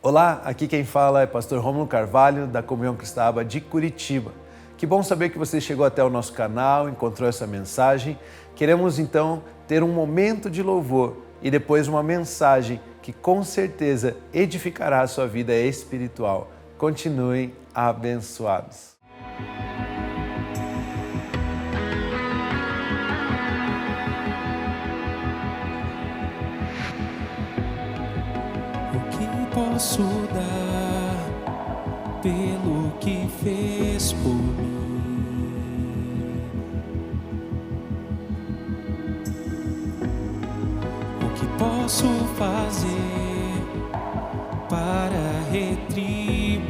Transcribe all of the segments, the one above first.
Olá, aqui quem fala é pastor Rômulo Carvalho, da Comunhão Cristã de Curitiba. Que bom saber que você chegou até o nosso canal, encontrou essa mensagem. Queremos então ter um momento de louvor e depois uma mensagem que com certeza edificará a sua vida espiritual. Continuem abençoados. Posso dar pelo que fez por mim? O que posso fazer para retribuir?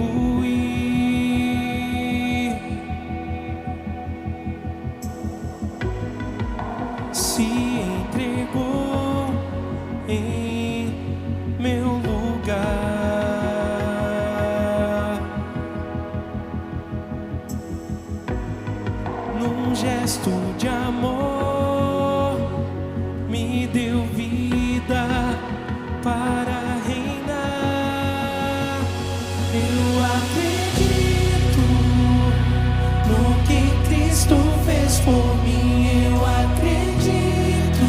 Se entregou em meu lugar. Num gesto de amor, me deu vida para reinar. Eu acredito no que Cristo fez por mim. Eu acredito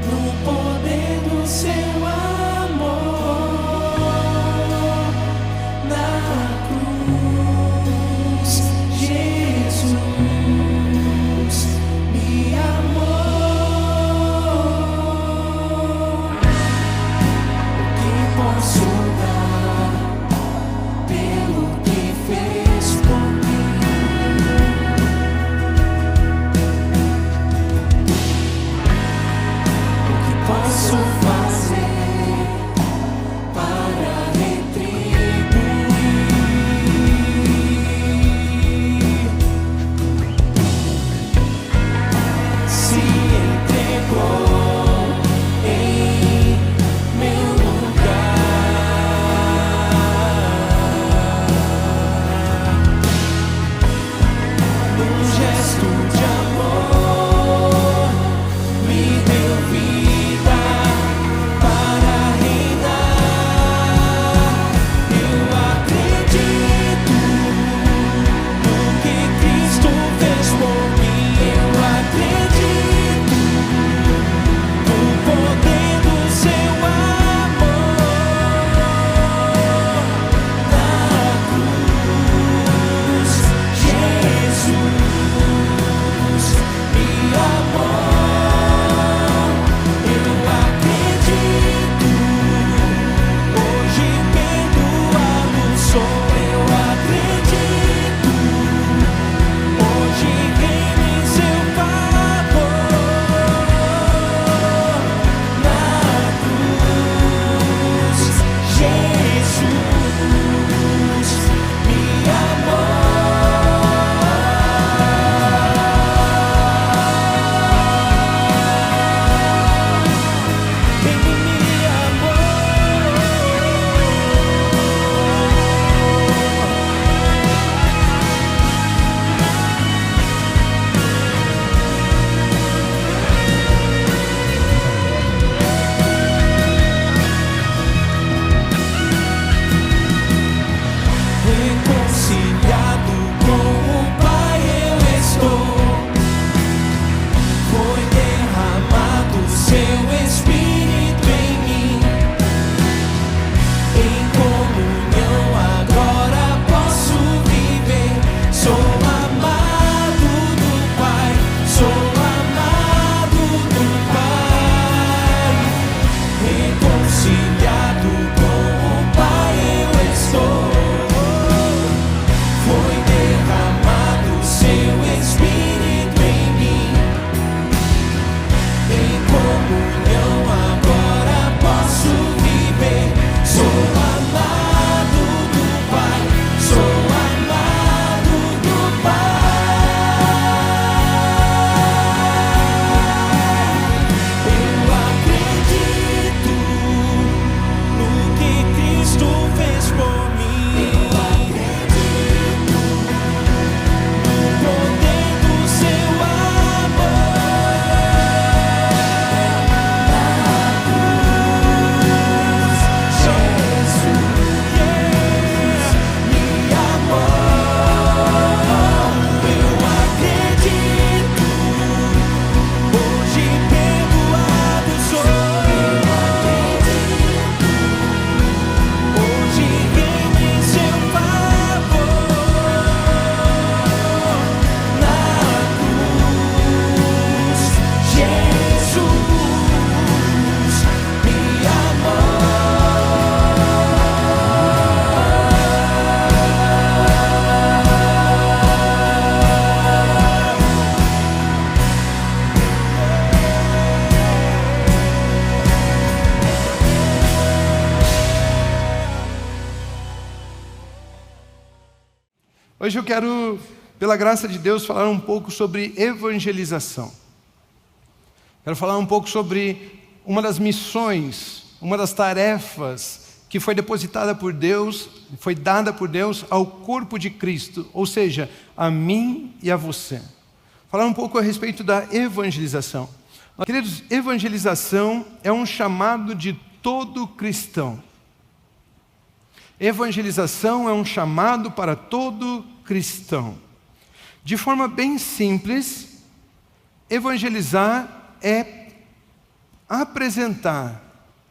no poder do seu amor na cruz, Jesus. Hoje eu quero, pela graça de Deus, falar um pouco sobre evangelização. Quero falar um pouco sobre uma das missões, uma das tarefas que foi depositada por Deus, foi dada por Deus ao corpo de Cristo, ou seja, a mim e a você. Falar um pouco a respeito da evangelização. Queridos, evangelização é um chamado de todo cristão. Evangelização é um chamado para todo cristão. De forma bem simples, evangelizar é apresentar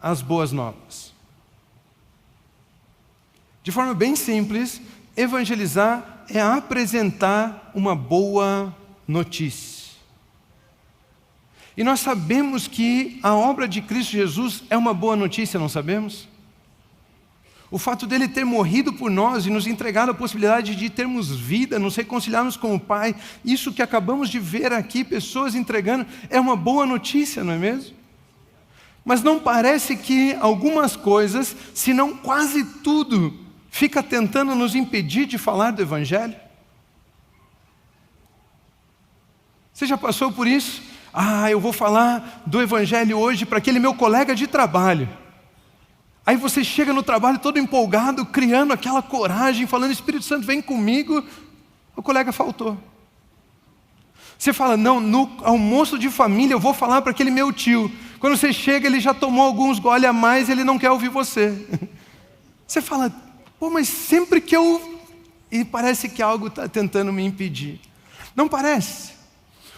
as boas novas. De forma bem simples, evangelizar é apresentar uma boa notícia. E nós sabemos que a obra de Cristo Jesus é uma boa notícia, não sabemos? O fato dele ter morrido por nós e nos entregado a possibilidade de termos vida, nos reconciliarmos com o Pai, isso que acabamos de ver aqui, pessoas entregando, é uma boa notícia, não é mesmo? Mas não parece que algumas coisas, se não quase tudo, fica tentando nos impedir de falar do Evangelho? Você já passou por isso? Eu vou falar do Evangelho hoje para aquele meu colega de trabalho. Aí você chega no trabalho todo empolgado, criando aquela coragem, falando, Espírito Santo, vem comigo. O colega faltou. Você fala, não, no almoço de família eu vou falar para aquele meu tio. Quando você chega, ele já tomou alguns gole a mais e ele não quer ouvir você. Você fala, mas sempre que eu... E parece que algo está tentando me impedir. Não parece?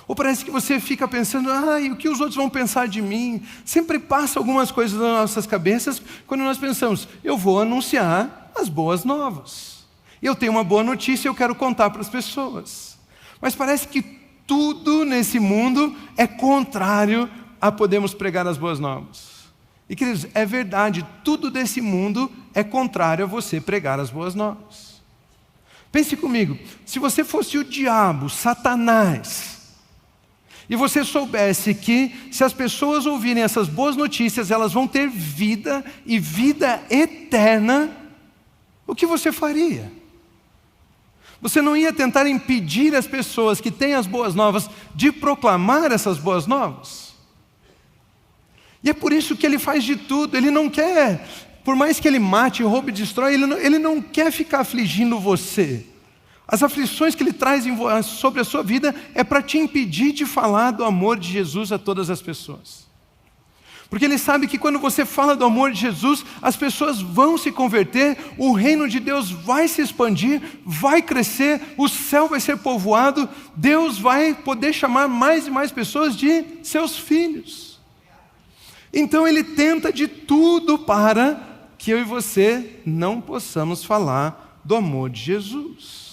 Ou parece que você fica pensando, o que os outros vão pensar de mim? Sempre passa algumas coisas nas nossas cabeças quando nós pensamos, eu vou anunciar as boas novas. Eu tenho uma boa notícia e eu quero contar para as pessoas. Mas parece que tudo nesse mundo é contrário a podermos pregar as boas novas. E queridos, é verdade, tudo desse mundo é contrário a você pregar as boas novas. Pense comigo, se você fosse o diabo, Satanás, e você soubesse que se as pessoas ouvirem essas boas notícias, elas vão ter vida e vida eterna, o que você faria? Você não ia tentar impedir as pessoas que têm as boas novas de proclamar essas boas novas? E é por isso que ele faz de tudo, ele não quer, por mais que ele mate, roube e destrói, ele não quer ficar afligindo você. As aflições que ele traz sobre a sua vida é para te impedir de falar do amor de Jesus a todas as pessoas. Porque ele sabe que quando você fala do amor de Jesus, as pessoas vão se converter, o reino de Deus vai se expandir, vai crescer, o céu vai ser povoado, Deus vai poder chamar mais e mais pessoas de seus filhos. Então ele tenta de tudo para que eu e você não possamos falar do amor de Jesus.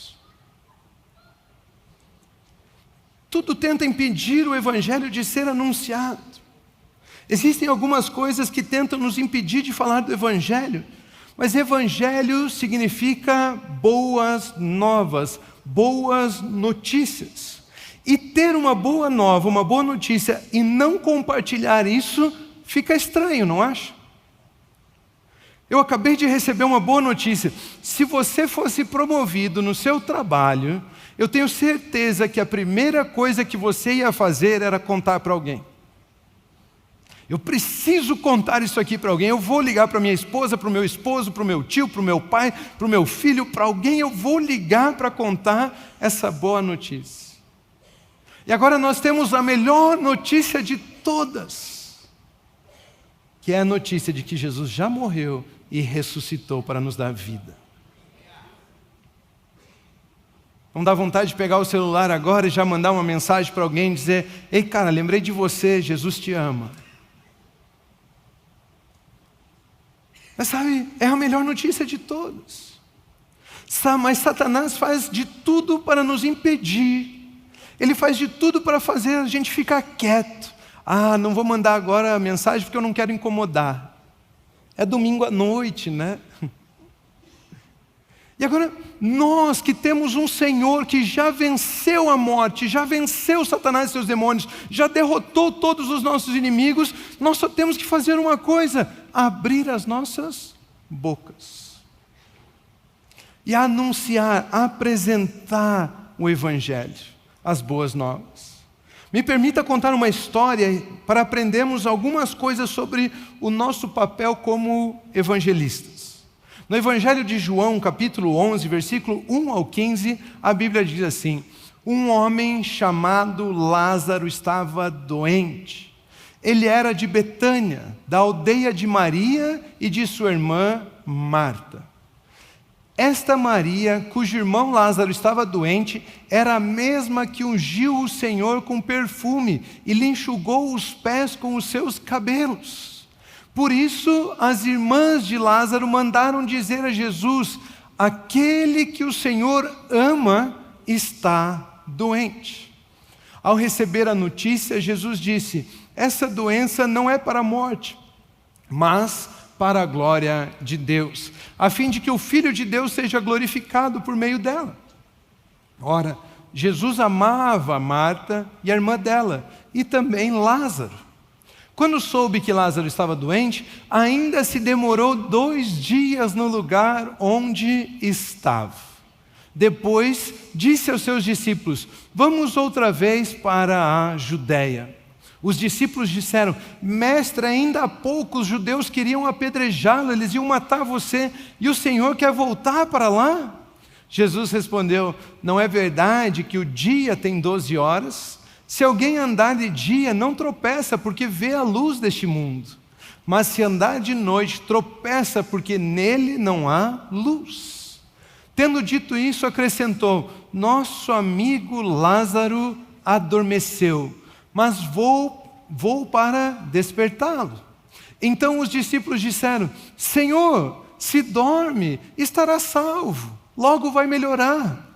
Tudo tenta impedir o Evangelho de ser anunciado. Existem algumas coisas que tentam nos impedir de falar do Evangelho, mas Evangelho significa boas novas, boas notícias. E ter uma boa nova, uma boa notícia e não compartilhar isso, fica estranho, não acha? Eu acabei de receber uma boa notícia. Se você fosse promovido no seu trabalho, eu tenho certeza que a primeira coisa que você ia fazer era contar para alguém. Eu preciso contar isso aqui para alguém. Eu vou ligar para minha esposa, para o meu esposo, para o meu tio, para o meu pai, para o meu filho, para alguém eu vou ligar para contar essa boa notícia. E agora nós temos a melhor notícia de todas, que é a notícia de que Jesus já morreu e ressuscitou para nos dar vida. Não dá vontade de pegar o celular agora e já mandar uma mensagem para alguém e dizer, ei cara, lembrei de você, Jesus te ama. Mas sabe, é a melhor notícia de todos. Mas Satanás faz de tudo para nos impedir. Ele faz de tudo para fazer a gente ficar quieto. Não vou mandar agora a mensagem porque eu não quero incomodar. É domingo à noite, né? E agora, nós que temos um Senhor que já venceu a morte, já venceu Satanás e seus demônios, já derrotou todos os nossos inimigos, nós só temos que fazer uma coisa, abrir as nossas bocas. e a anunciar, a apresentar o Evangelho, as boas novas. Me permita contar uma história para aprendermos algumas coisas sobre o nosso papel como evangelistas. No Evangelho de João, capítulo 11, versículo 1 ao 15, a Bíblia diz assim: um homem chamado Lázaro estava doente. Ele era de Betânia, da aldeia de Maria e de sua irmã Marta. Esta Maria, cujo irmão Lázaro estava doente, era a mesma que ungiu o Senhor com perfume e lhe enxugou os pés com os seus cabelos. Por isso, as irmãs de Lázaro mandaram dizer a Jesus: aquele que o Senhor ama está doente. Ao receber a notícia, Jesus disse: essa doença não é para a morte, mas para a glória de Deus, a fim de que o Filho de Deus seja glorificado por meio dela. Ora, Jesus amava Marta e a irmã dela, e também Lázaro. Quando soube que Lázaro estava doente, ainda se demorou 2 dias no lugar onde estava. Depois disse aos seus discípulos: vamos outra vez para a Judéia. Os discípulos disseram: mestre, ainda há pouco os judeus queriam apedrejá-lo, eles iam matar você, e o Senhor quer voltar para lá? Jesus respondeu: não é verdade que o dia tem 12 horas? Se alguém andar de dia, não tropeça, porque vê a luz deste mundo. Mas se andar de noite, tropeça, porque nele não há luz. Tendo dito isso, acrescentou: nosso amigo Lázaro adormeceu, mas vou para despertá-lo. Então os discípulos disseram: Senhor, se dorme, estará salvo, logo vai melhorar.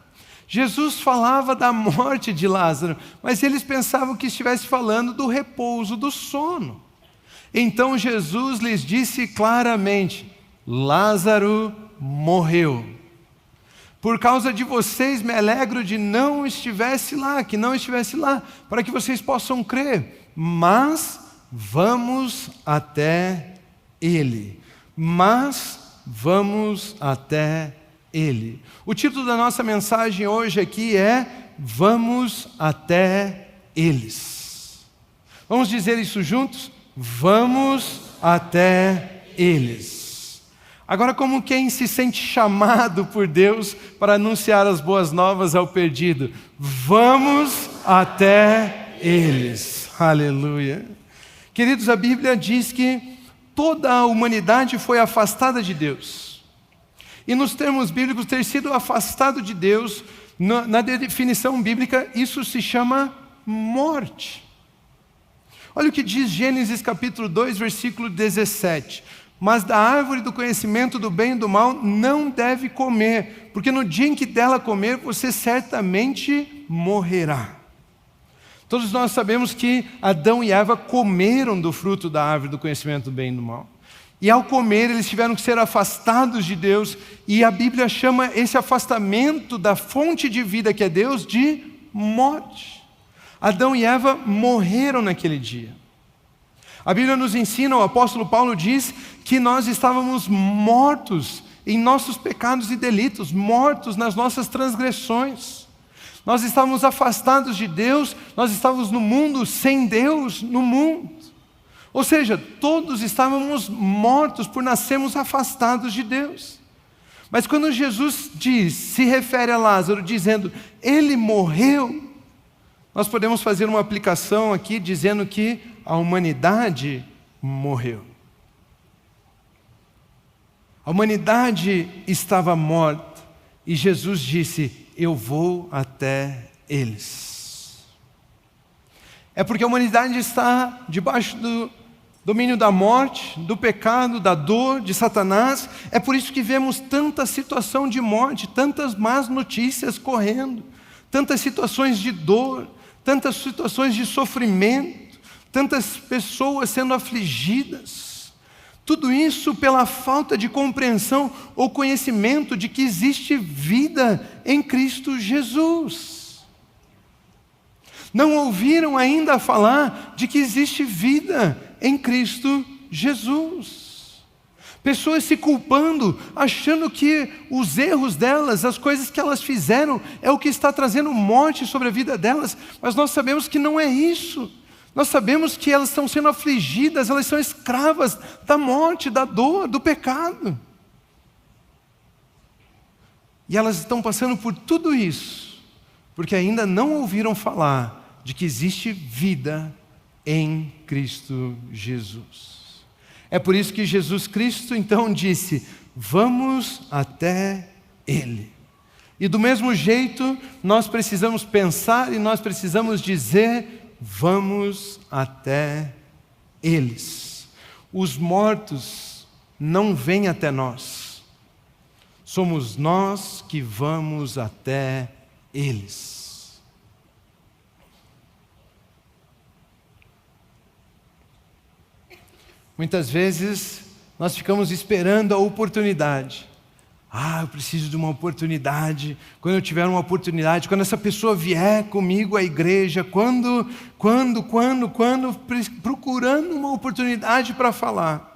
Jesus falava da morte de Lázaro, mas eles pensavam que estivesse falando do repouso, do sono. Então Jesus lhes disse claramente: Lázaro morreu. Por causa de vocês me alegro de que não estivesse lá, para que vocês possam crer. Mas vamos até ele. O título da nossa mensagem hoje aqui é: Vamos até eles. Vamos dizer isso juntos? Vamos até eles. Agora, como quem se sente chamado por Deus para anunciar as boas novas ao perdido, vamos até eles. Aleluia. Queridos, a Bíblia diz que toda a humanidade foi afastada de Deus. E nos termos bíblicos, ter sido afastado de Deus, na definição bíblica, isso se chama morte. Olha o que diz Gênesis capítulo 2, versículo 17. Mas da árvore do conhecimento do bem e do mal não deve comer, porque no dia em que dela comer, você certamente morrerá. Todos nós sabemos que Adão e Eva comeram do fruto da árvore do conhecimento do bem e do mal. E ao comer, eles tiveram que ser afastados de Deus, e a Bíblia chama esse afastamento da fonte de vida que é Deus de morte. Adão e Eva morreram naquele dia. A Bíblia nos ensina, o apóstolo Paulo diz que nós estávamos mortos em nossos pecados e delitos, mortos nas nossas transgressões. Nós estávamos afastados de Deus, nós estávamos no mundo sem Deus no mundo. Ou seja, todos estávamos mortos por nascermos afastados de Deus. Mas quando Jesus se refere a Lázaro dizendo, ele morreu, nós podemos fazer uma aplicação aqui dizendo que a humanidade morreu. A humanidade estava morta e Jesus disse, eu vou até eles. É porque a humanidade está debaixo do domínio da morte, do pecado, da dor, de Satanás. É por isso que vemos tanta situação de morte, tantas más notícias correndo, tantas situações de dor, tantas situações de sofrimento, tantas pessoas sendo afligidas. Tudo isso pela falta de compreensão ou conhecimento de que existe vida em Cristo Jesus. Não ouviram ainda falar de que existe vida em Cristo Jesus. Pessoas se culpando, achando que os erros delas, as coisas que elas fizeram, é o que está trazendo morte sobre a vida delas. Mas nós sabemos que não é isso. Nós sabemos que elas estão sendo afligidas, elas são escravas da morte, da dor, do pecado. E elas estão passando por tudo isso, porque ainda não ouviram falar de que existe vida em Cristo Jesus. É por isso que Jesus Cristo então disse: vamos até Ele. E do mesmo jeito, nós precisamos pensar e nós precisamos dizer: vamos até eles. Os mortos não vêm até nós. Somos nós que vamos até eles. Muitas vezes nós ficamos esperando a oportunidade. Eu preciso de uma oportunidade. Quando eu tiver uma oportunidade, quando essa pessoa vier comigo à igreja, quando, procurando uma oportunidade para falar.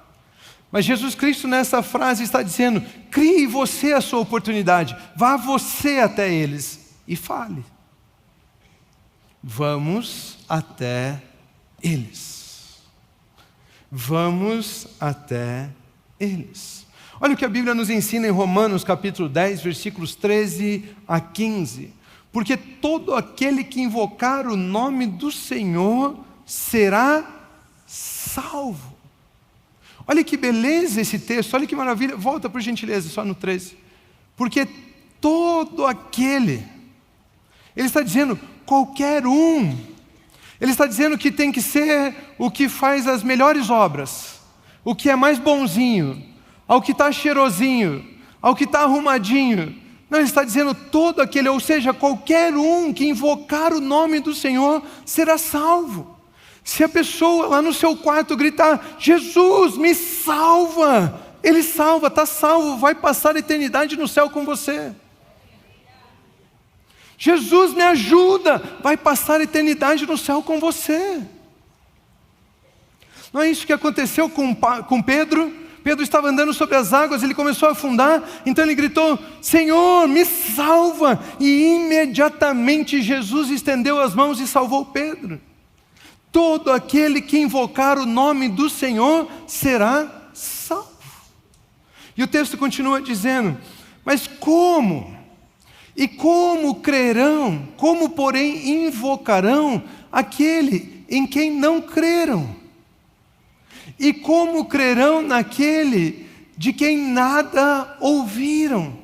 Mas Jesus Cristo nessa frase está dizendo: crie você a sua oportunidade, vá você até eles e fale. Vamos até eles. Vamos até eles. Olha o que a Bíblia nos ensina em Romanos capítulo 10, versículos 13 a 15. Porque todo aquele que invocar o nome do Senhor será salvo. Olha que beleza esse texto, olha que maravilha. Volta por gentileza, só no 13. Porque todo aquele, ele está dizendo qualquer um. Ele está dizendo que tem que ser o que faz as melhores obras, o que é mais bonzinho, ao que está cheirosinho, ao que está arrumadinho. Não, ele está dizendo todo aquele, ou seja, qualquer um que invocar o nome do Senhor será salvo. Se a pessoa lá no seu quarto gritar: Jesus, me salva, Ele salva, está salvo, vai passar a eternidade no céu com você. Jesus, me ajuda, vai passar a eternidade no céu com você. Não é isso que aconteceu com Pedro? Pedro estava andando sobre as águas, ele começou a afundar, então ele gritou: Senhor, me salva! E imediatamente Jesus estendeu as mãos e salvou Pedro. Todo aquele que invocar o nome do Senhor será salvo. E o texto continua dizendo: mas como? E como crerão, como porém invocarão aquele em quem não creram? E como crerão naquele de quem nada ouviram?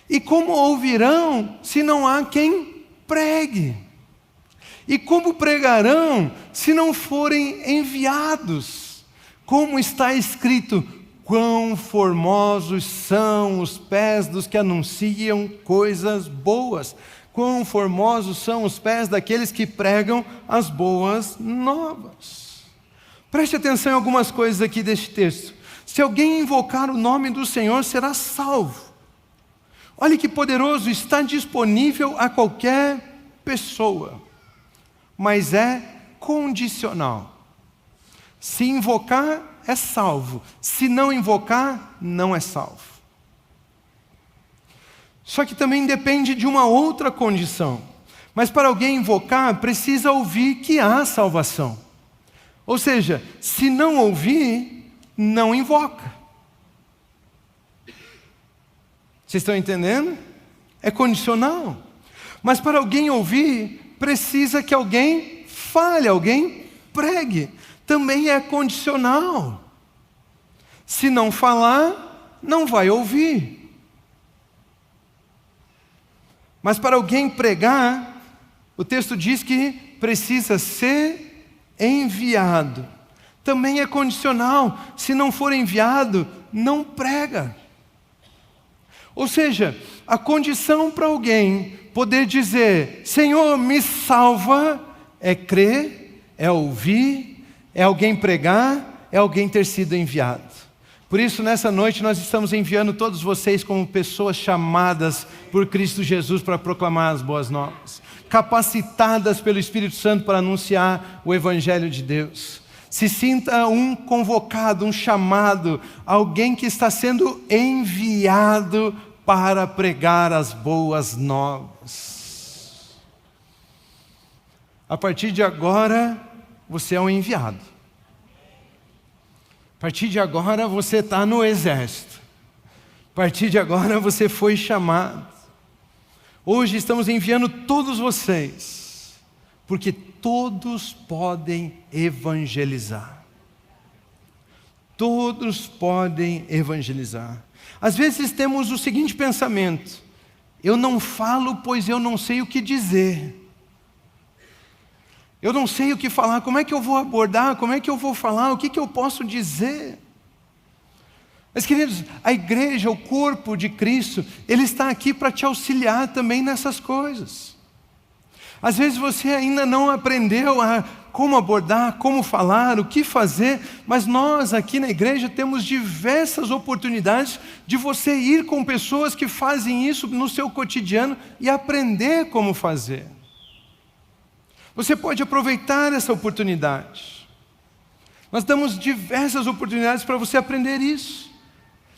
E como ouvirão se não há quem pregue? E como pregarão se não forem enviados? Como está escrito: quão formosos são os pés dos que anunciam coisas boas. Quão formosos são os pés daqueles que pregam as boas novas. Preste atenção em algumas coisas aqui deste texto. Se alguém invocar o nome do Senhor, será salvo. Olha que poderoso, está disponível a qualquer pessoa. Mas é condicional. Se invocar, é salvo. Se não invocar, não é salvo. Só que também depende de uma outra condição. Mas para alguém invocar, precisa ouvir que há salvação. Ou seja, se não ouvir, não invoca. Vocês estão entendendo? É condicional. Mas para alguém ouvir, precisa que alguém fale, alguém pregue. Também é condicional. Se não falar, não vai ouvir. Mas para alguém pregar, o texto diz que precisa ser enviado. Também é condicional. Se não for enviado, não prega. Ou seja, a condição para alguém poder dizer: Senhor, me salva, é crer, é ouvir, é alguém pregar, é alguém ter sido enviado. Por isso, nessa noite, nós estamos enviando todos vocês como pessoas chamadas por Cristo Jesus para proclamar as boas novas, capacitadas pelo Espírito Santo para anunciar o Evangelho de Deus. Se sinta um convocado, um chamado, alguém que está sendo enviado para pregar as boas novas. A partir de agora, você é um enviado. A partir de agora, você está no exército. A partir de agora, você foi chamado. Hoje estamos enviando todos vocês, porque todos podem evangelizar. Todos podem evangelizar. Às vezes temos o seguinte pensamento: eu não falo, pois eu não sei o que dizer. Eu não sei o que falar, como é que eu vou abordar, como é que eu vou falar, o que eu posso dizer? Mas, queridos, a igreja, o corpo de Cristo, Ele está aqui para te auxiliar também nessas coisas. Às vezes você ainda não aprendeu a como abordar, como falar, o que fazer, mas nós aqui na igreja temos diversas oportunidades de você ir com pessoas que fazem isso no seu cotidiano e aprender como fazer. Você pode aproveitar essa oportunidade. Nós damos diversas oportunidades para você aprender isso.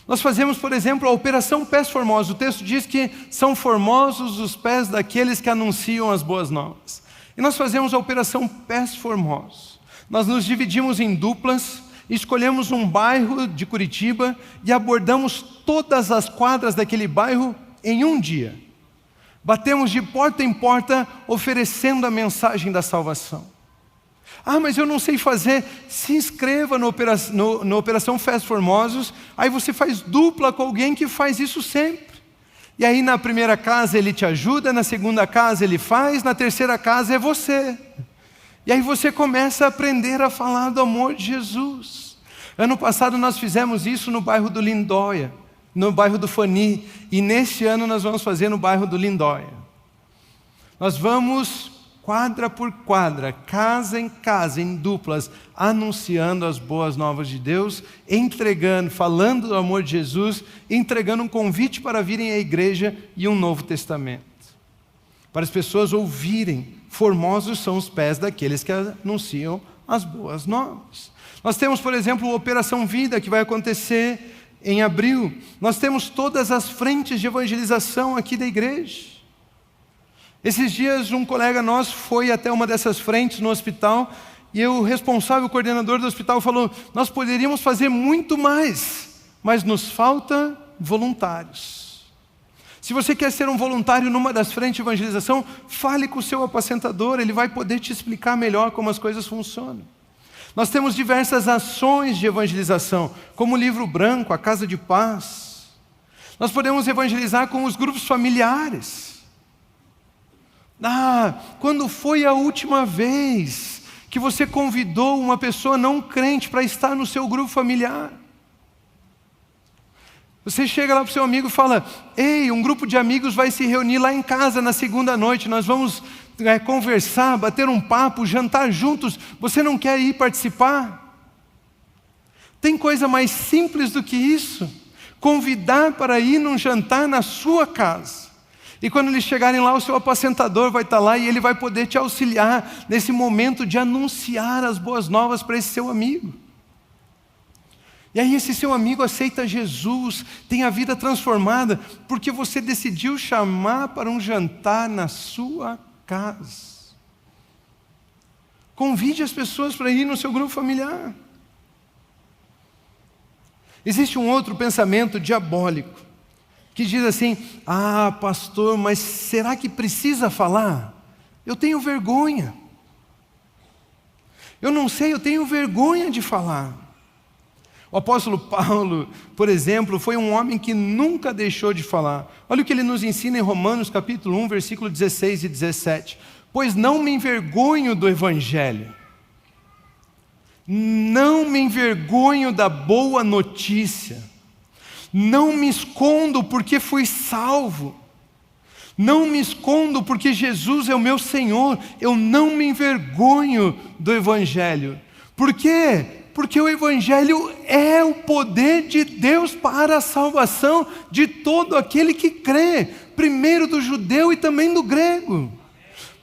Nós fazemos, por exemplo, a Operação Pés Formosos. O texto diz que são formosos os pés daqueles que anunciam as boas novas. E nós fazemos a Operação Pés Formosos. Nós nos dividimos em duplas, escolhemos um bairro de Curitiba e abordamos todas as quadras daquele bairro em um dia. Batemos de porta em porta oferecendo a mensagem da salvação. Ah, mas eu não sei fazer. Se inscreva no Operação Pés Formosos, aí você faz dupla com alguém que faz isso sempre. E aí na primeira casa ele te ajuda, na segunda casa ele faz, na terceira casa é você. E aí você começa a aprender a falar do amor de Jesus. Ano passado nós fizemos isso no bairro do Lindóia, no bairro do Fani, e neste ano nós vamos fazer no bairro do Lindóia. Nós vamos quadra por quadra, casa em casa, em duplas, anunciando as boas novas de Deus, entregando, falando do amor de Jesus, entregando um convite para virem à igreja e um Novo Testamento. Para as pessoas ouvirem, formosos são os pés daqueles que anunciam as boas novas. Nós temos, por exemplo, a Operação Vida, que vai acontecer em abril. Nós temos todas as frentes de evangelização aqui da igreja. Esses dias um colega nosso foi até uma dessas frentes no hospital e o responsável, o coordenador do hospital falou: nós poderíamos fazer muito mais, mas nos falta voluntários. Se você quer ser um voluntário numa das frentes de evangelização, fale com o seu apacentador, ele vai poder te explicar melhor como as coisas funcionam. Nós temos diversas ações de evangelização, como o Livro Branco, a Casa de Paz. Nós podemos evangelizar com os grupos familiares. Quando foi a última vez que você convidou uma pessoa não crente para estar no seu grupo familiar? Você chega lá para o seu amigo e fala: ei, um grupo de amigos vai se reunir lá em casa na segunda noite, nós vamos conversar, bater um papo, jantar juntos, você não quer ir participar? Tem coisa mais simples do que isso? Convidar para ir num jantar na sua casa. E quando eles chegarem lá, o seu apacentador vai estar lá e ele vai poder te auxiliar nesse momento de anunciar as boas novas para esse seu amigo. E aí esse seu amigo aceita Jesus, tem a vida transformada, porque você decidiu chamar para um jantar na sua casa. Convide as pessoas para ir no seu grupo familiar. Existe um outro pensamento diabólico, que diz assim: pastor, mas será que precisa falar? Eu tenho vergonha. Eu não sei, eu tenho vergonha de falar. O apóstolo Paulo, por exemplo, foi um homem que nunca deixou de falar. Olha o que ele nos ensina em Romanos capítulo 1, versículo 16 e 17. Pois não me envergonho do evangelho. Não me envergonho da boa notícia. Não me escondo porque fui salvo. Não me escondo porque Jesus é o meu Senhor. Eu não me envergonho do evangelho. Por quê? Porque o evangelho é o poder de Deus para a salvação de todo aquele que crê, primeiro do judeu e também do grego.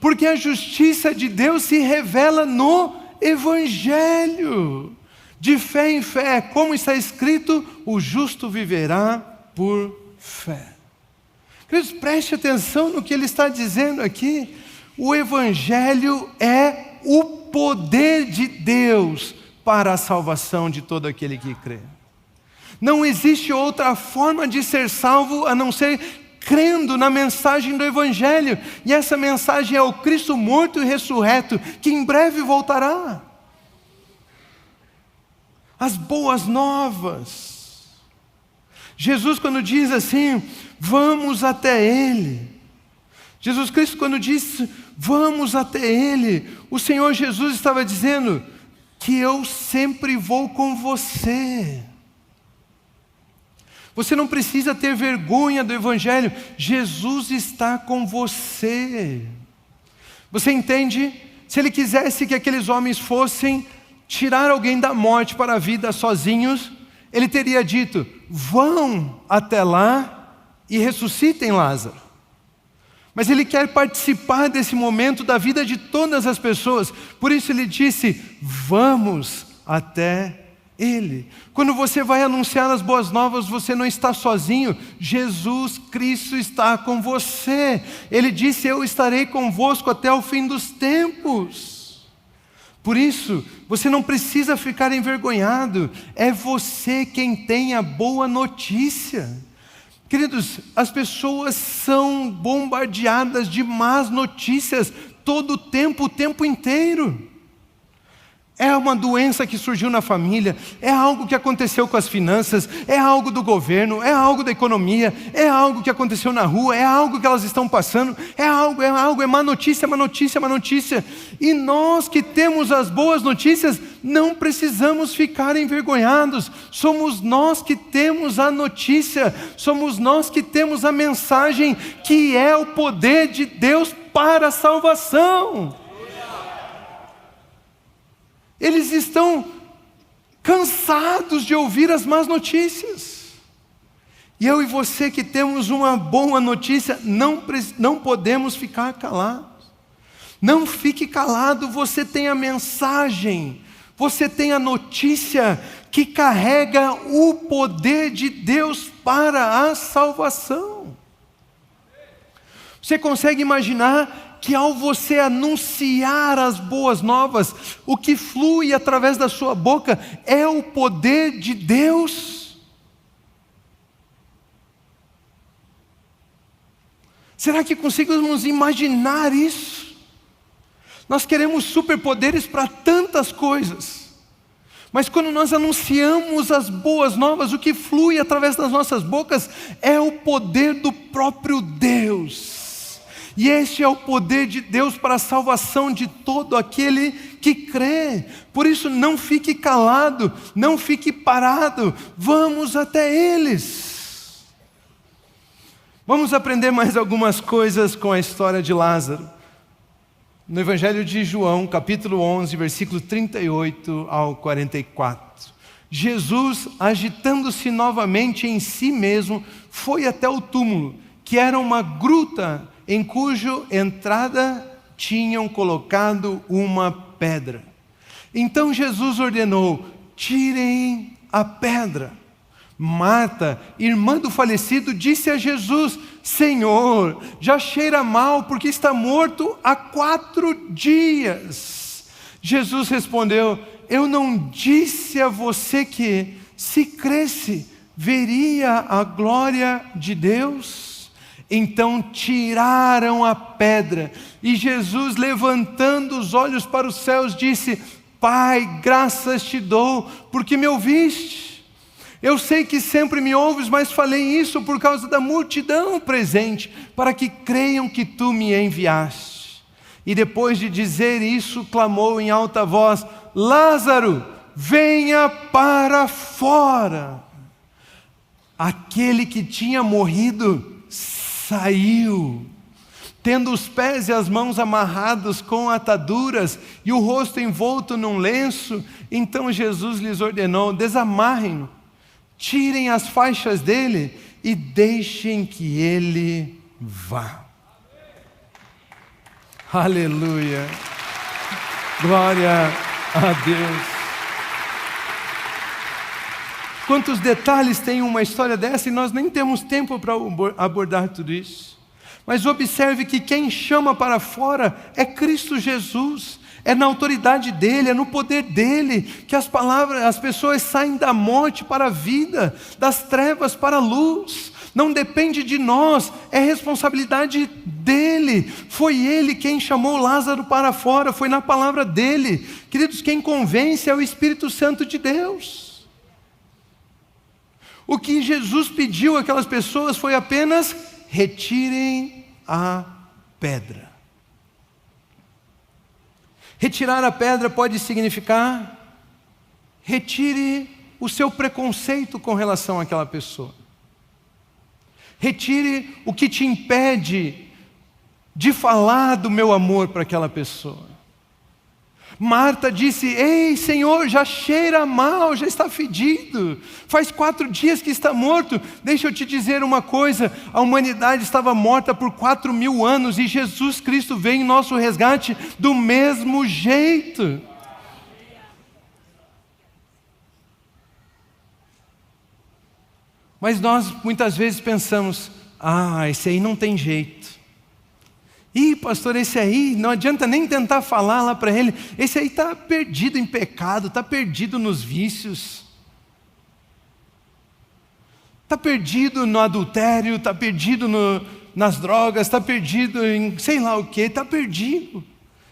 Porque a justiça de Deus se revela no Evangelho. De fé em fé, como está escrito, o justo viverá por fé. Queridos, preste atenção no que ele está dizendo aqui. O Evangelho é o poder de Deus para a salvação de todo aquele que crê. Não existe outra forma de ser salvo a não ser crendo na mensagem do Evangelho. E essa mensagem é o Cristo morto e ressurreto, que em breve voltará. As boas novas. Jesus, quando diz assim, vamos até Ele. Jesus Cristo, quando disse, vamos até Ele, o Senhor Jesus estava dizendo que eu sempre vou com você. Você não precisa ter vergonha do Evangelho. Jesus está com você. Você entende? Se Ele quisesse que aqueles homens fossem tirar alguém da morte para a vida sozinhos, Ele teria dito, vão até lá e ressuscitem Lázaro. Mas Ele quer participar desse momento da vida de todas as pessoas. Por isso Ele disse, vamos até Ele. Quando você vai anunciar as boas novas, você não está sozinho. Jesus Cristo está com você. Ele disse, eu estarei convosco até o fim dos tempos. Por isso, você não precisa ficar envergonhado. É você quem tem a boa notícia. Queridos, as pessoas são bombardeadas de más notícias todo o tempo inteiro. É uma doença que surgiu na família, é algo que aconteceu com as finanças, é algo do governo, é algo da economia, é algo que aconteceu na rua, é algo que elas estão passando, é má notícia, má notícia, má notícia. E nós que temos as boas notícias, não precisamos ficar envergonhados. Somos nós que temos a notícia, somos nós que temos a mensagem, que é o poder de Deus para a salvação. Eles estão cansados de ouvir as más notícias. E eu e você que temos uma boa notícia, não podemos ficar calados. Não fique calado, você tem a mensagem, você tem a notícia que carrega o poder de Deus para a salvação. Você consegue imaginar que ao você anunciar as boas novas, o que flui através da sua boca é o poder de Deus? Será que conseguimos imaginar isso? Nós queremos superpoderes para tantas coisas, mas quando nós anunciamos as boas novas, o que flui através das nossas bocas é o poder do próprio Deus. E este é o poder de Deus para a salvação de todo aquele que crê. Por isso não fique calado, não fique parado, vamos até eles. Vamos aprender mais algumas coisas com a história de Lázaro. No Evangelho de João, capítulo 11, versículo 38 ao 44. Jesus, agitando-se novamente em si mesmo, foi até o túmulo, que era uma gruta em cuja entrada tinham colocado uma pedra. Então Jesus ordenou, tirem a pedra. Marta, irmã do falecido, disse a Jesus, Senhor, já cheira mal porque está morto há 4 dias. Jesus respondeu, eu não disse a você que, se cresce, veria a glória de Deus? Então tiraram a pedra, e Jesus, levantando os olhos para os céus, disse, Pai, graças te dou, porque me ouviste. Eu sei que sempre me ouves, mas falei isso por causa da multidão presente, para que creiam que tu me enviaste. E depois de dizer isso, clamou em alta voz, Lázaro, venha para fora. Aquele que tinha morrido saiu, tendo os pés e as mãos amarrados com ataduras e o rosto envolto num lenço. Então Jesus lhes ordenou, desamarrem-no, tirem as faixas dele e deixem que ele vá. Aleluia, glória Ah, Deus! Quantos detalhes tem uma história dessa e nós nem temos tempo para abordar tudo isso. Mas observe que quem chama para fora é Cristo Jesus. É na autoridade dEle, é no poder dEle que as pessoas saem da morte para a vida, das trevas para a luz. Não depende de nós, é responsabilidade dEle. Foi Ele quem chamou Lázaro para fora, foi na palavra dEle. Queridos, quem convence é o Espírito Santo de Deus. O que Jesus pediu àquelas pessoas foi apenas: retirem a pedra. Retirar a pedra pode significar: retire o seu preconceito com relação àquela pessoa. Retire o que te impede de falar do meu amor para aquela pessoa. Marta disse: ei, Senhor, já cheira mal, já está fedido. Faz 4 dias que está morto. Deixa eu te dizer uma coisa: a humanidade estava morta por 4.000 anos e Jesus Cristo veio em nosso resgate do mesmo jeito. Mas nós muitas vezes pensamos: esse aí não tem jeito. Ih, pastor, esse aí, não adianta nem tentar falar lá para ele. Esse aí está perdido em pecado, está perdido nos vícios. Está perdido no adultério, está perdido nas drogas, está perdido em sei lá o que, está perdido.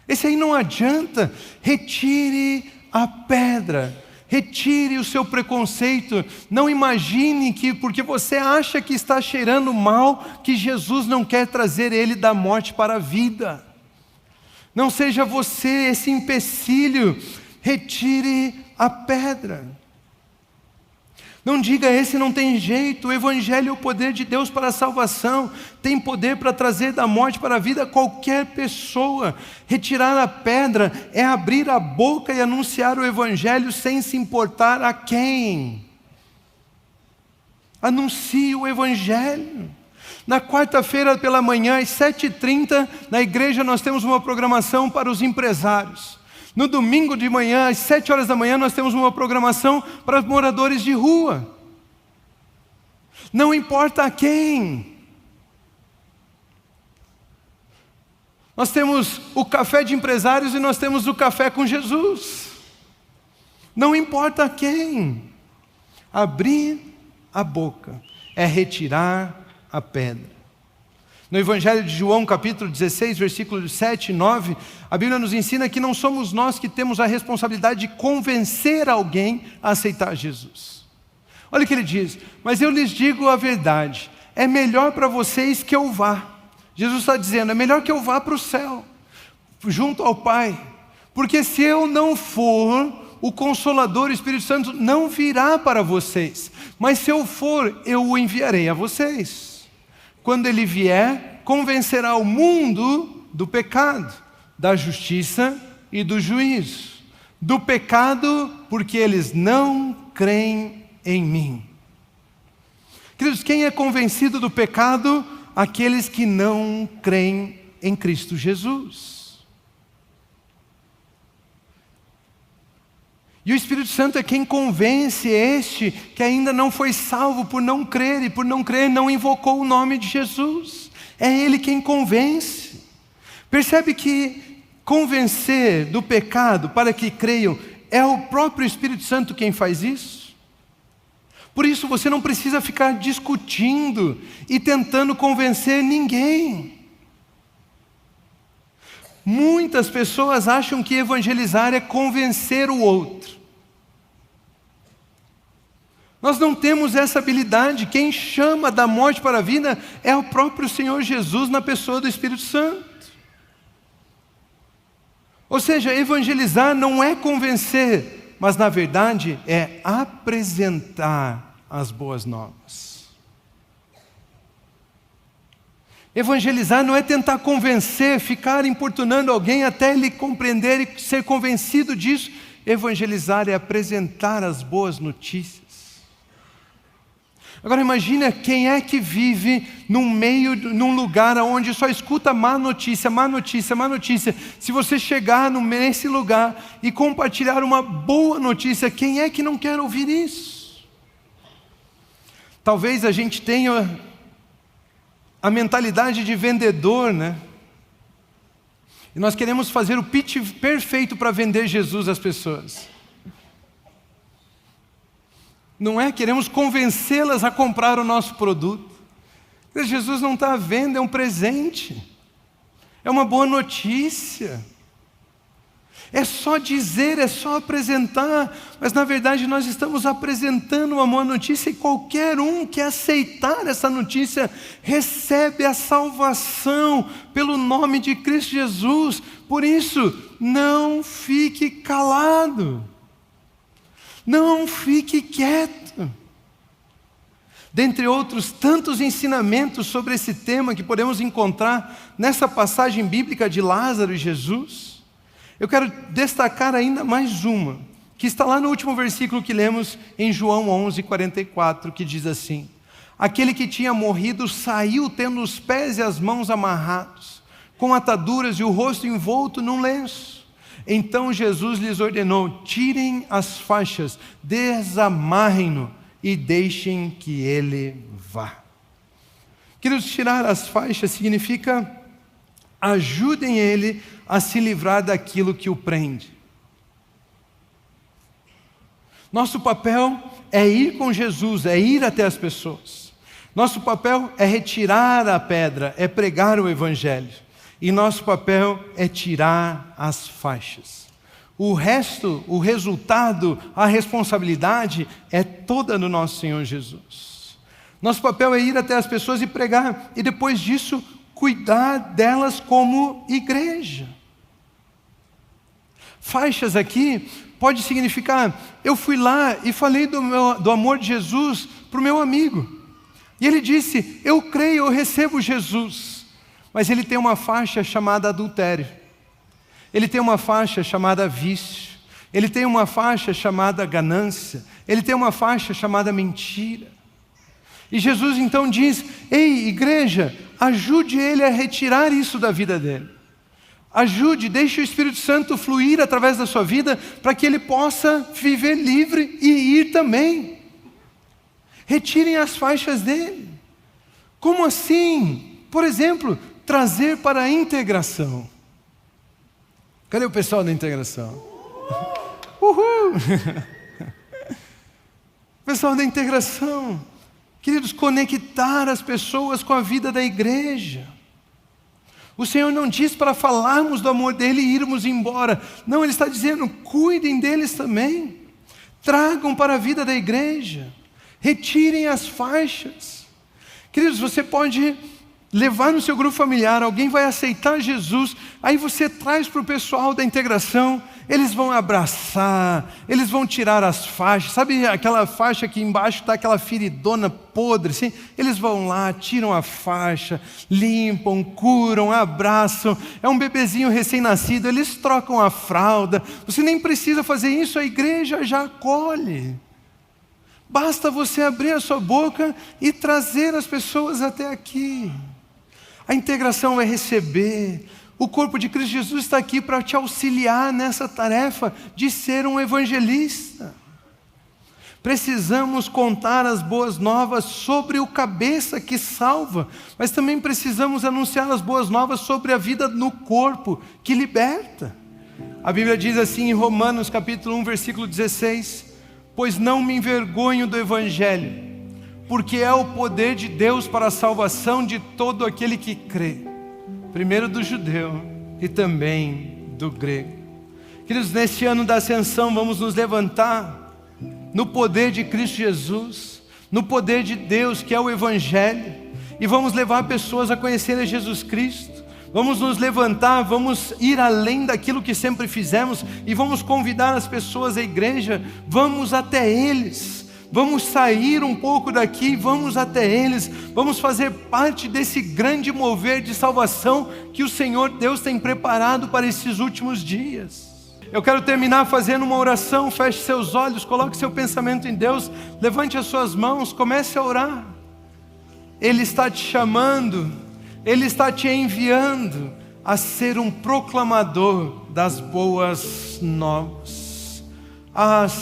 Esse aí não adianta. Retire a pedra. Retire o seu preconceito. Não imagine que porque você acha que está cheirando mal, que Jesus não quer trazer ele da morte para a vida. Não seja você esse empecilho. Retire a pedra. Não diga: esse não tem jeito. O Evangelho é o poder de Deus para a salvação. Tem poder para trazer da morte para a vida qualquer pessoa. Retirar a pedra é abrir a boca e anunciar o Evangelho sem se importar a quem. Anuncie o Evangelho. Na quarta-feira pela manhã, às 7h30, na igreja nós temos uma programação para os empresários. No domingo de manhã, às 7 horas da manhã, nós temos uma programação para os moradores de rua. Não importa a quem. Nós temos o café de empresários e nós temos o café com Jesus. Não importa a quem. Abrir a boca é retirar a pedra. No Evangelho de João, capítulo 16, versículos 7 e 9, a Bíblia nos ensina que não somos nós que temos a responsabilidade de convencer alguém a aceitar Jesus. Olha o que ele diz: mas eu lhes digo a verdade, é melhor para vocês que eu vá. Jesus está dizendo: é melhor que eu vá para o céu, junto ao Pai, porque se eu não for, o Consolador, o Espírito Santo, não virá para vocês, mas se eu for, eu o enviarei a vocês. Quando ele vier, convencerá o mundo do pecado, da justiça e do juízo. Do pecado, porque eles não creem em mim. Queridos, quem é convencido do pecado? Aqueles que não creem em Cristo Jesus. E o Espírito Santo é quem convence este que ainda não foi salvo por não crer, e por não crer não invocou o nome de Jesus. É Ele quem convence. Percebe que convencer do pecado para que creiam é o próprio Espírito Santo quem faz isso? Por isso você não precisa ficar discutindo e tentando convencer ninguém. Muitas pessoas acham que evangelizar é convencer o outro. Nós não temos essa habilidade. Quem chama da morte para a vida é o próprio Senhor Jesus na pessoa do Espírito Santo. Ou seja, evangelizar não é convencer, mas na verdade é apresentar as boas novas. Evangelizar não é tentar convencer, ficar importunando alguém até ele compreender e ser convencido disso. Evangelizar é apresentar as boas notícias. Agora imagina quem é que vive num lugar onde só escuta má notícia, má notícia, má notícia. Se você chegar nesse lugar e compartilhar uma boa notícia, quem é que não quer ouvir isso? Talvez a gente tenha a mentalidade de vendedor, né? E nós queremos fazer o pitch perfeito para vender Jesus às pessoas. Não é? Queremos convencê-las a comprar o nosso produto. Jesus não está à venda, é um presente. É uma boa notícia. É só dizer, é só apresentar. Mas na verdade nós estamos apresentando uma boa notícia e qualquer um que aceitar essa notícia recebe a salvação pelo nome de Cristo Jesus. Por isso, não fique calado. Não fique quieto. Dentre outros tantos ensinamentos sobre esse tema que podemos encontrar nessa passagem bíblica de Lázaro e Jesus, eu quero destacar ainda mais uma, que está lá no último versículo que lemos em João 11:44, que diz assim: aquele que tinha morrido saiu tendo os pés e as mãos amarrados, com ataduras e o rosto envolto num lenço. Então Jesus lhes ordenou: tirem as faixas, desamarrem-no e deixem que ele vá. Queridos, tirar as faixas significa ajudem ele a se livrar daquilo que o prende. Nosso papel é ir com Jesus, é ir até as pessoas. Nosso papel é retirar a pedra, é pregar o Evangelho. E nosso papel é tirar as faixas. O resto, o resultado, a responsabilidade é toda do nosso Senhor Jesus. Nosso papel é ir até as pessoas e pregar, e depois disso, cuidar delas como igreja. Faixas aqui pode significar, eu fui lá e falei do amor de Jesus para o meu amigo. E ele disse, eu creio, eu recebo Jesus. Mas ele tem uma faixa chamada adultério. Ele tem uma faixa chamada vício. Ele tem uma faixa chamada ganância. Ele tem uma faixa chamada mentira. E Jesus então diz, ei, igreja, ajude ele a retirar isso da vida dele. Ajude, deixe o Espírito Santo fluir através da sua vida para que ele possa viver livre e ir também. Retirem as faixas dele. Como assim? Por exemplo, trazer para a integração. Cadê o pessoal da integração? Uhul! Pessoal da integração. Queridos, conectar as pessoas com a vida da igreja. O Senhor não diz para falarmos do amor dele e irmos embora. Não, Ele está dizendo, cuidem deles também. Tragam para a vida da igreja. Retirem as faixas. Queridos, você pode levar no seu grupo familiar, alguém vai aceitar Jesus, aí você traz para o pessoal da integração, eles vão abraçar, eles vão tirar as faixas, sabe aquela faixa que embaixo está aquela feridona podre, assim? Eles vão lá, tiram a faixa, limpam, curam, abraçam, é um bebezinho recém-nascido, eles trocam a fralda, você nem precisa fazer isso, a igreja já acolhe. Basta você abrir a sua boca e trazer as pessoas até aqui. A integração é receber. O corpo de Cristo Jesus está aqui para te auxiliar nessa tarefa de ser um evangelista. Precisamos contar as boas novas sobre o cabeça que salva, mas também precisamos anunciar as boas novas sobre a vida no corpo que liberta. A Bíblia diz assim em Romanos capítulo 1, versículo 16: pois não me envergonho do Evangelho, porque é o poder de Deus para a salvação de todo aquele que crê, primeiro do judeu e também do grego. Queridos, neste ano da ascensão vamos nos levantar no poder de Cristo Jesus, no poder de Deus que é o Evangelho, e vamos levar pessoas a conhecer a Jesus Cristo. Vamos nos levantar, vamos ir além daquilo que sempre fizemos e vamos convidar as pessoas à igreja, vamos até eles. Vamos sair um pouco daqui, vamos até eles, vamos fazer parte desse grande mover de salvação que o Senhor Deus tem preparado para esses últimos dias. Eu quero terminar fazendo uma oração. Feche seus olhos, coloque seu pensamento em Deus, levante as suas mãos, comece a orar. Ele está te chamando, Ele está te enviando a ser um proclamador das boas novas.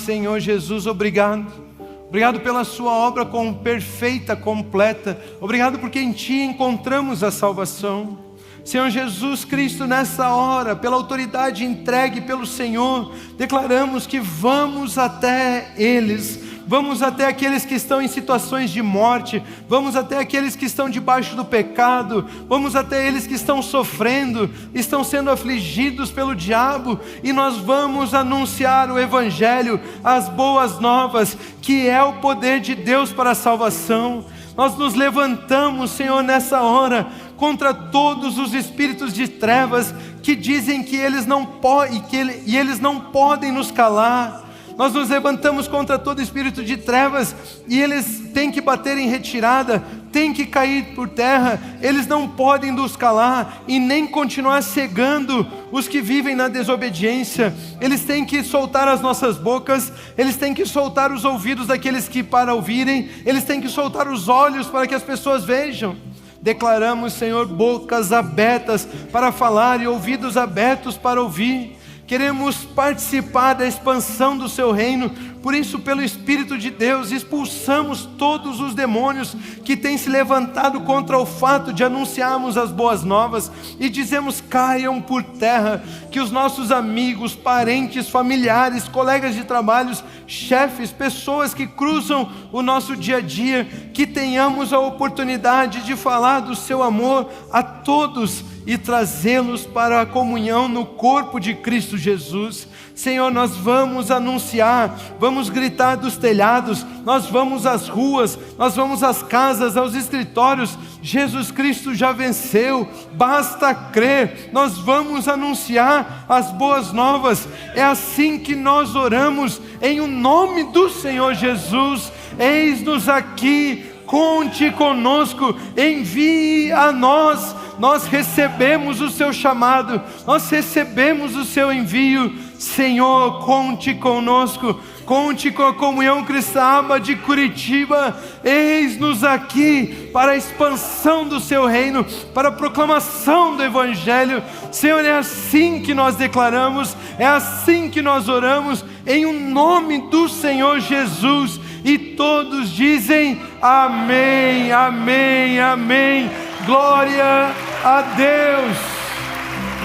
Senhor Jesus, obrigado. Obrigado pela sua obra perfeita, completa. Obrigado porque em Ti encontramos a salvação. Senhor Jesus Cristo, nessa hora, pela autoridade entregue pelo Senhor, declaramos que vamos até eles. Vamos até aqueles que estão em situações de morte, vamos até aqueles que estão debaixo do pecado, vamos até eles que estão sofrendo, estão sendo afligidos pelo diabo, e nós vamos anunciar o Evangelho, as boas novas, que é o poder de Deus para a salvação. Nós nos levantamos, Senhor, nessa hora, contra todos os espíritos de trevas que dizem que eles não podem, e eles não podem nos calar. Nós nos levantamos contra todo espírito de trevas e eles têm que bater em retirada, têm que cair por terra. Eles não podem nos calar e nem continuar cegando os que vivem na desobediência. Eles têm que soltar as nossas bocas, eles têm que soltar os ouvidos daqueles que para ouvirem, eles têm que soltar os olhos para que as pessoas vejam. Declaramos, Senhor, bocas abertas para falar e ouvidos abertos para ouvir. Queremos participar da expansão do Seu reino, por isso, pelo Espírito de Deus, expulsamos todos os demônios que têm se levantado contra o fato de anunciarmos as boas novas, e dizemos: caiam por terra, que os nossos amigos, parentes, familiares, colegas de trabalho, chefes, pessoas que cruzam o nosso dia a dia, que tenhamos a oportunidade de falar do Seu amor a todos, e trazê-los para a comunhão no corpo de Cristo Jesus. Senhor, nós vamos anunciar, vamos gritar dos telhados, nós vamos às ruas, nós vamos às casas, aos escritórios. Jesus Cristo já venceu, basta crer. Nós vamos anunciar as boas novas. É assim que nós oramos, em o nome do Senhor Jesus. Eis-nos aqui, conte conosco, envie a nós. Nós recebemos o Seu chamado, nós recebemos o Seu envio. Senhor, conte conosco, conte com a Comunhão Cristã de Curitiba. Eis-nos aqui para a expansão do Seu reino, para a proclamação do Evangelho. Senhor, é assim que nós declaramos, é assim que nós oramos, em o nome do Senhor Jesus. E todos dizem amém, amém, amém. Glória a Deus,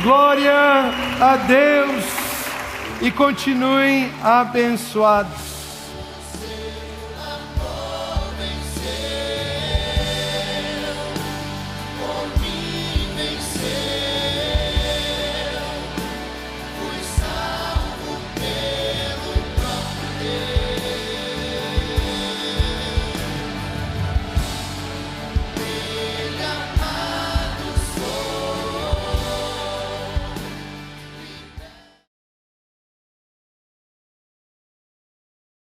glória a Deus. E continuem abençoados.